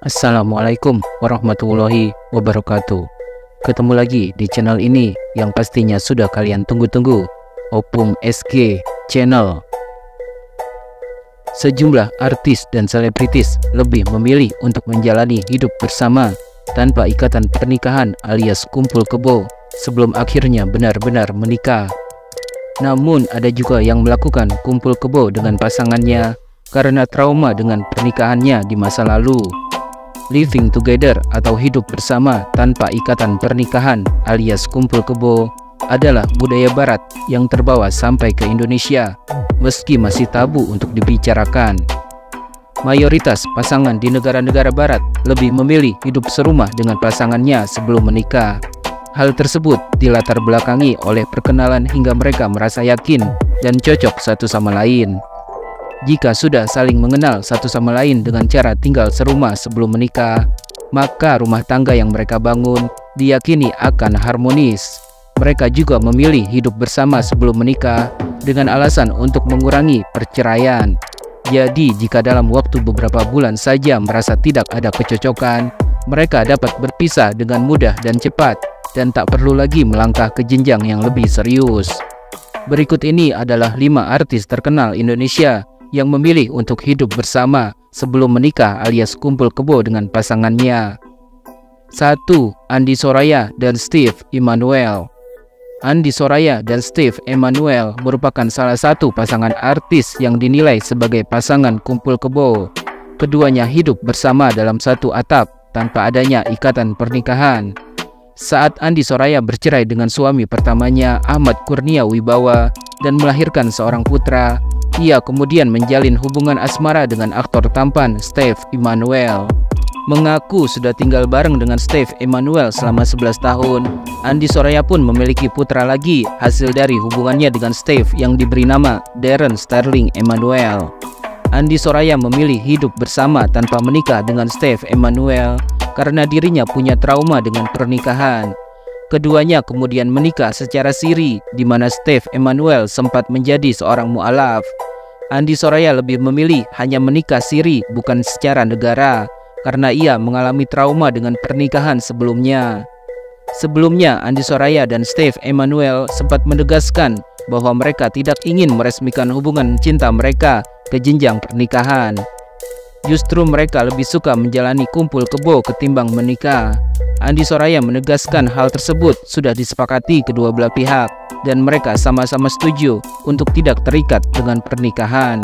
Assalamualaikum warahmatullahi wabarakatuh. Ketemu lagi di channel ini yang pastinya sudah kalian tunggu-tunggu, Opung SG Channel. Sejumlah artis dan selebritis lebih memilih untuk menjalani hidup bersama tanpa ikatan pernikahan alias kumpul kebo sebelum akhirnya benar-benar menikah. Namun ada juga yang melakukan kumpul kebo dengan pasangannya karena trauma dengan pernikahannya di masa lalu. Living together atau hidup bersama tanpa ikatan pernikahan alias kumpul kebo adalah budaya barat yang terbawa sampai ke Indonesia meski masih tabu untuk dibicarakan. Mayoritas pasangan di negara-negara barat lebih memilih hidup serumah dengan pasangannya sebelum menikah. Hal tersebut dilatar belakangi oleh perkenalan hingga mereka merasa yakin dan cocok satu sama lain. Jika sudah saling mengenal satu sama lain dengan cara tinggal serumah sebelum menikah, maka rumah tangga yang mereka bangun diyakini akan harmonis. Mereka juga memilih hidup bersama sebelum menikah dengan alasan untuk mengurangi perceraian. Jadi, jika dalam waktu beberapa bulan saja merasa tidak ada kecocokan, mereka dapat berpisah dengan mudah dan cepat dan tak perlu lagi melangkah ke jenjang yang lebih serius. Berikut ini adalah 5 artis terkenal Indonesia yang memilih untuk hidup bersama sebelum menikah alias kumpul kebo dengan pasangannya. 1. Andi Soraya dan Steve Emmanuel. Andi Soraya dan Steve Emmanuel merupakan salah satu pasangan artis yang dinilai sebagai pasangan kumpul kebo. Keduanya hidup bersama dalam satu atap tanpa adanya ikatan pernikahan. Saat Andi Soraya bercerai dengan suami pertamanya Ahmad Kurnia Wibawa dan melahirkan seorang putra, ia kemudian menjalin hubungan asmara dengan aktor tampan Steve Emmanuel. Mengaku sudah tinggal bareng dengan Steve Emmanuel selama 11 tahun, Andi Soraya pun memiliki putra lagi hasil dari hubungannya dengan Steve yang diberi nama Darren Sterling Emmanuel. Andi Soraya memilih hidup bersama tanpa menikah dengan Steve Emmanuel karena dirinya punya trauma dengan pernikahan. Keduanya kemudian menikah secara siri, di mana Steve Emmanuel sempat menjadi seorang mu'alaf. Andi Soraya lebih memilih hanya menikah siri bukan secara negara, karena ia mengalami trauma dengan pernikahan sebelumnya. Sebelumnya, Andi Soraya dan Steve Emmanuel sempat menegaskan bahwa mereka tidak ingin meresmikan hubungan cinta mereka ke jenjang pernikahan. Justru mereka lebih suka menjalani kumpul kebo ketimbang menikah. Andi Soraya menegaskan hal tersebut sudah disepakati kedua belah pihak dan mereka sama-sama setuju untuk tidak terikat dengan pernikahan.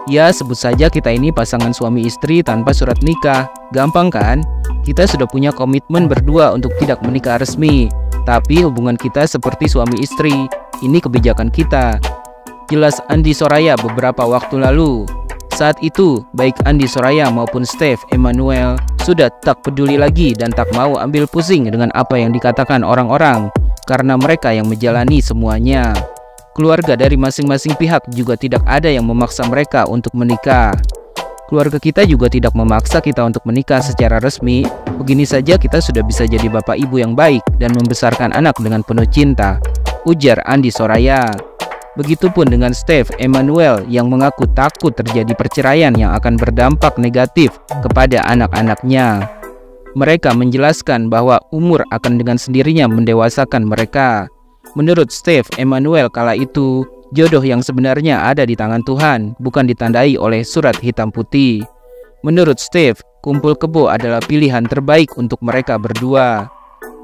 Ya, sebut saja kita ini pasangan suami istri tanpa surat nikah. Gampang kan? Kita sudah punya komitmen berdua untuk tidak menikah resmi, tapi hubungan kita seperti suami istri. Ini kebijakan kita, jelas Andi Soraya beberapa waktu lalu. Saat itu, baik Andi Soraya maupun Steve Emmanuel sudah tak peduli lagi dan tak mau ambil pusing dengan apa yang dikatakan orang-orang karena mereka yang menjalani semuanya. Keluarga dari masing-masing pihak juga tidak ada yang memaksa mereka untuk menikah. Keluarga kita juga tidak memaksa kita untuk menikah secara resmi. Begini saja kita sudah bisa jadi bapak ibu yang baik dan membesarkan anak dengan penuh cinta, ujar Andi Soraya. Begitupun dengan Steve Emmanuel yang mengaku takut terjadi perceraian yang akan berdampak negatif kepada anak-anaknya. Mereka menjelaskan bahwa umur akan dengan sendirinya mendewasakan mereka. Menurut Steve Emmanuel kala itu, jodoh yang sebenarnya ada di tangan Tuhan, bukan ditandai oleh surat hitam putih. Menurut Steve, kumpul kebo adalah pilihan terbaik untuk mereka berdua.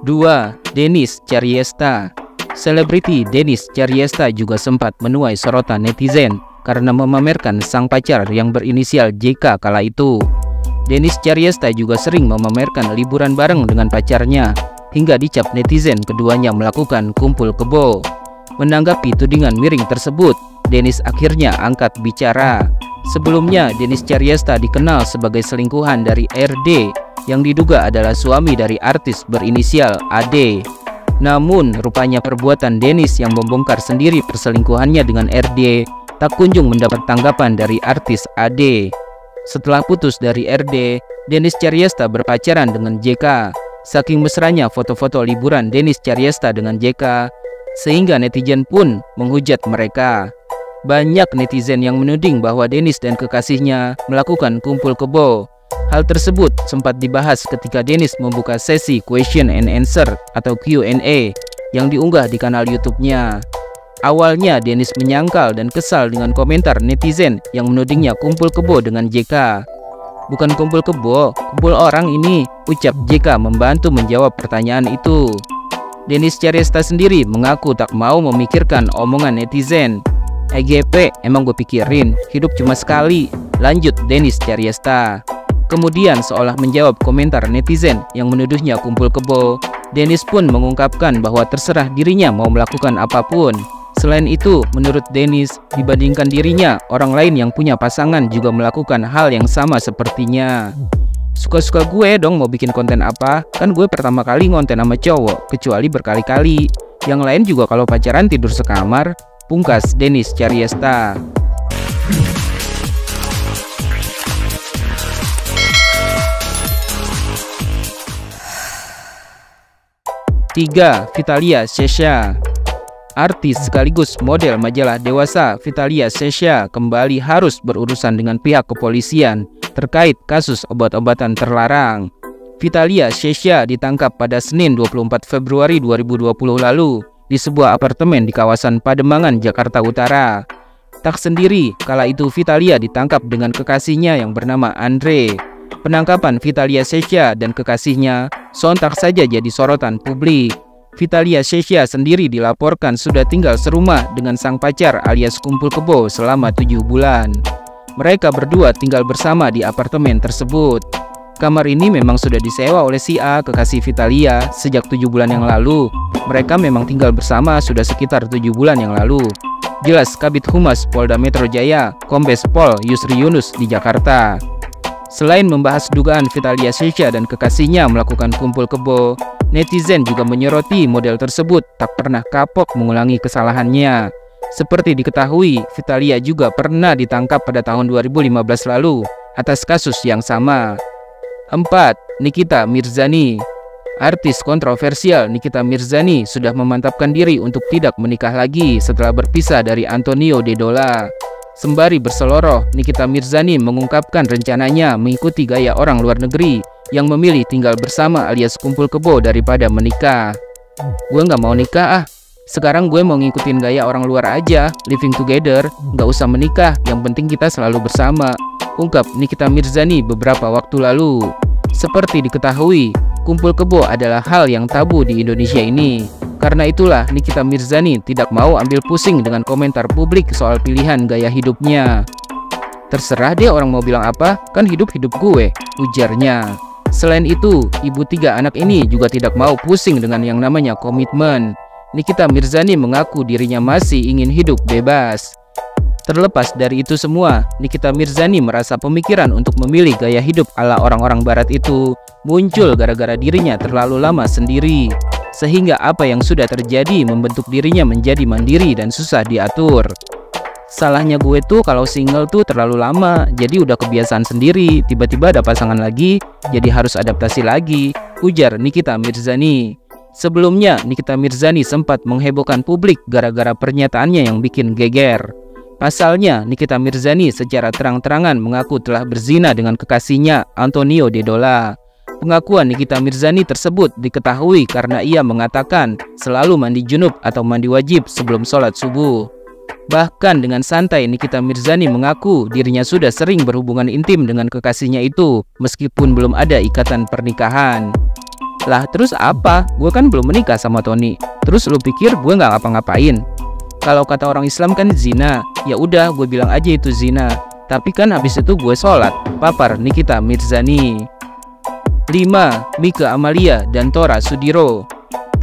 2. Dennis Charyesta. Selebriti Dennis Charyesta juga sempat menuai sorotan netizen karena memamerkan sang pacar yang berinisial JK kala itu. Dennis Charyesta juga sering memamerkan liburan bareng dengan pacarnya, hingga dicap netizen keduanya melakukan kumpul kebo. Menanggapi tudingan miring tersebut, Dennis akhirnya angkat bicara. Sebelumnya, Dennis Charyesta dikenal sebagai selingkuhan dari RD yang diduga adalah suami dari artis berinisial AD. Namun, rupanya perbuatan Dennis yang membongkar sendiri perselingkuhannya dengan RD tak kunjung mendapat tanggapan dari artis AD. Setelah putus dari RD, Dennis Charyesta berpacaran dengan JK. Saking mesranya foto-foto liburan Dennis Charyesta dengan JK, sehingga netizen pun menghujat mereka. Banyak netizen yang menuding bahwa Dennis dan kekasihnya melakukan kumpul kebo Hal tersebut sempat dibahas ketika Dennis membuka sesi question and answer atau Q&A yang diunggah di kanal YouTube-nya. Awalnya Dennis menyangkal dan kesal dengan komentar netizen yang menudingnya kumpul kebo dengan JK. "Bukan kumpul kebo, kumpul orang ini," ucap JK membantu menjawab pertanyaan itu. Dennis Caryesta sendiri mengaku tak mau memikirkan omongan netizen. "EGP, emang gue pikirin, hidup cuma sekali," lanjut Dennis Caryesta. Kemudian seolah menjawab komentar netizen yang menuduhnya kumpul kebo, Dennis pun mengungkapkan bahwa terserah dirinya mau melakukan apapun. Selain itu, menurut Dennis, dibandingkan dirinya, orang lain yang punya pasangan juga melakukan hal yang sama sepertinya. "Suka-suka gue dong mau bikin konten apa, kan gue pertama kali ngonten sama cowok, kecuali berkali-kali. Yang lain juga kalau pacaran tidur sekamar," pungkas Dennis Caryesta. 3. Vitalia Sesha. Artis sekaligus model majalah dewasa Vitalia Sesha kembali harus berurusan dengan pihak kepolisian terkait kasus obat-obatan terlarang. Vitalia Sesha ditangkap pada Senin 24 Februari 2020 lalu di sebuah apartemen di kawasan Pademangan, Jakarta Utara. Tak sendiri, kala itu Vitalia ditangkap dengan kekasihnya yang bernama Andre. Penangkapan Vitalia Sesha dan kekasihnya sontak saja jadi sorotan publik. Vitalia Sesha sendiri dilaporkan sudah tinggal serumah dengan sang pacar alias kumpul kebo selama 7 bulan. Mereka berdua tinggal bersama di apartemen tersebut. Kamar ini memang sudah disewa oleh si A, kekasih Vitalia, sejak 7 bulan yang lalu. Mereka memang tinggal bersama sudah sekitar 7 bulan yang lalu. Jelas Kabid Humas Polda Metro Jaya, Kombes Pol Yusri Yunus di Jakarta. Selain membahas dugaan Vitalia Sesha dan kekasihnya melakukan kumpul kebo, netizen juga menyoroti model tersebut tak pernah kapok mengulangi kesalahannya. Seperti diketahui, Vitalia juga pernah ditangkap pada tahun 2015 lalu atas kasus yang sama. 4. Nikita Mirzani. Artis kontroversial Nikita Mirzani sudah memantapkan diri untuk tidak menikah lagi setelah berpisah dari Antonio De Dola. Sembari berseloroh, Nikita Mirzani mengungkapkan rencananya mengikuti gaya orang luar negeri yang memilih tinggal bersama alias kumpul kebo daripada menikah. "Gue nggak mau nikah sekarang gue mau ngikutin gaya orang luar aja, living together, nggak usah menikah, yang penting kita selalu bersama," ungkap Nikita Mirzani beberapa waktu lalu. Seperti diketahui, kumpul kebo adalah hal yang tabu di Indonesia ini. Karena itulah Nikita Mirzani tidak mau ambil pusing dengan komentar publik soal pilihan gaya hidupnya. "Terserah deh orang mau bilang apa, kan hidup-hidup gue," ujarnya. Selain itu, ibu 3 anak ini juga tidak mau pusing dengan yang namanya komitmen. Nikita Mirzani mengaku dirinya masih ingin hidup bebas. Terlepas dari itu semua, Nikita Mirzani merasa pemikiran untuk memilih gaya hidup ala orang-orang barat itu muncul gara-gara dirinya terlalu lama sendiri. Sehingga apa yang sudah terjadi membentuk dirinya menjadi mandiri dan susah diatur. "Salahnya gue tuh kalau single tuh terlalu lama, jadi udah kebiasaan sendiri, tiba-tiba ada pasangan lagi, jadi harus adaptasi lagi," ujar Nikita Mirzani. Sebelumnya, Nikita Mirzani sempat menghebohkan publik gara-gara pernyataannya yang bikin geger. Pasalnya, Nikita Mirzani secara terang-terangan mengaku telah berzina dengan kekasihnya Antonio De Dola. Pengakuan Nikita Mirzani tersebut diketahui karena ia mengatakan selalu mandi junub atau mandi wajib sebelum sholat subuh. Bahkan dengan santai Nikita Mirzani mengaku dirinya sudah sering berhubungan intim dengan kekasihnya itu meskipun belum ada ikatan pernikahan. "Lah terus apa? Gue kan belum menikah sama Tony. Terus lu pikir gue nggak ngapa-ngapain? Kalau kata orang Islam kan zina, ya udah gue bilang aja itu zina. Tapi kan habis itu gue sholat," papar Nikita Mirzani. 5. Mika Amalia dan Tora Sudiro.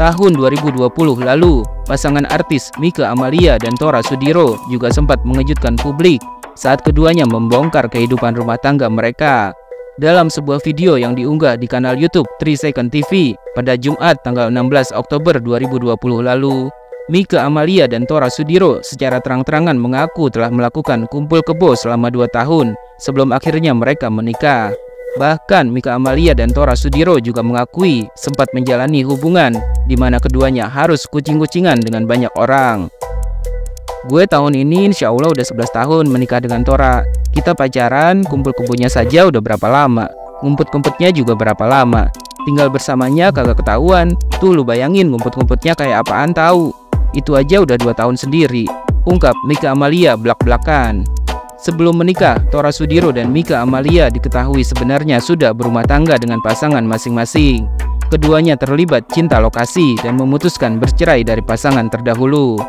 Tahun 2020 lalu, pasangan artis Mika Amalia dan Tora Sudiro juga sempat mengejutkan publik saat keduanya membongkar kehidupan rumah tangga mereka. Dalam sebuah video yang diunggah di kanal YouTube 3 Second TV pada Jumat tanggal 16 Oktober 2020 lalu, Mika Amalia dan Tora Sudiro secara terang-terangan mengaku telah melakukan kumpul kebo selama 2 tahun sebelum akhirnya mereka menikah. Bahkan Mika Amalia dan Tora Sudiro juga mengakui sempat menjalani hubungan di mana keduanya harus kucing-kucingan dengan banyak orang. Gue tahun ini insya Allah udah 11 tahun menikah dengan Tora. Kita pacaran, kumpul kebunnya saja udah berapa lama. Ngumpet-ngumpetnya juga berapa lama. Tinggal bersamanya kagak ketahuan. Tuh lu bayangin ngumpet-ngumpetnya kayak apaan tahu. Itu aja udah 2 tahun sendiri. Ungkap Mika Amalia belak-belakan. Sebelum menikah, Tora Sudiro dan Mika Amalia diketahui sebenarnya sudah berumah tangga dengan pasangan masing-masing. Keduanya terlibat cinta lokasi dan memutuskan bercerai dari pasangan terdahulu.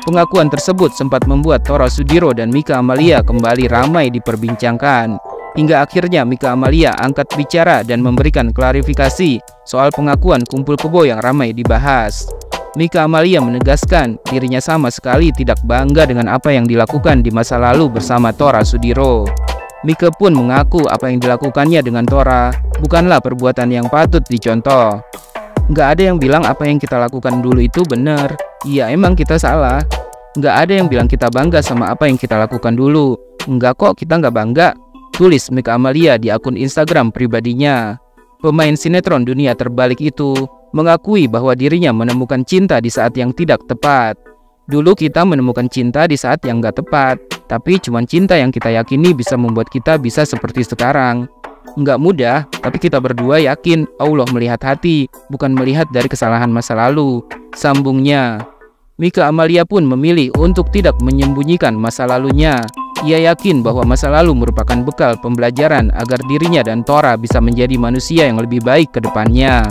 Pengakuan tersebut sempat membuat Tora Sudiro dan Mika Amalia kembali ramai diperbincangkan. Hingga akhirnya Mika Amalia angkat bicara dan memberikan klarifikasi soal pengakuan kumpul kebo yang ramai dibahas. Mika Amalia menegaskan dirinya sama sekali tidak bangga dengan apa yang dilakukan di masa lalu bersama Tora Sudiro. Mika pun mengaku apa yang dilakukannya dengan Tora bukanlah perbuatan yang patut dicontoh. Nggak ada yang bilang apa yang kita lakukan dulu itu benar. Iya emang kita salah. Nggak ada yang bilang kita bangga sama apa yang kita lakukan dulu. Nggak kok kita nggak bangga, tulis Mika Amalia di akun Instagram pribadinya. Pemain sinetron Dunia Terbalik itu mengakui bahwa dirinya menemukan cinta di saat yang tidak tepat. Dulu kita menemukan cinta di saat yang gak tepat, tapi cuma cinta yang kita yakini bisa membuat kita bisa seperti sekarang. Nggak mudah, tapi kita berdua yakin Allah melihat hati, bukan melihat dari kesalahan masa lalu, sambungnya. Mika Amalia pun memilih untuk tidak menyembunyikan masa lalunya. Ia yakin bahwa masa lalu merupakan bekal pembelajaran agar dirinya dan Tora bisa menjadi manusia yang lebih baik ke depannya.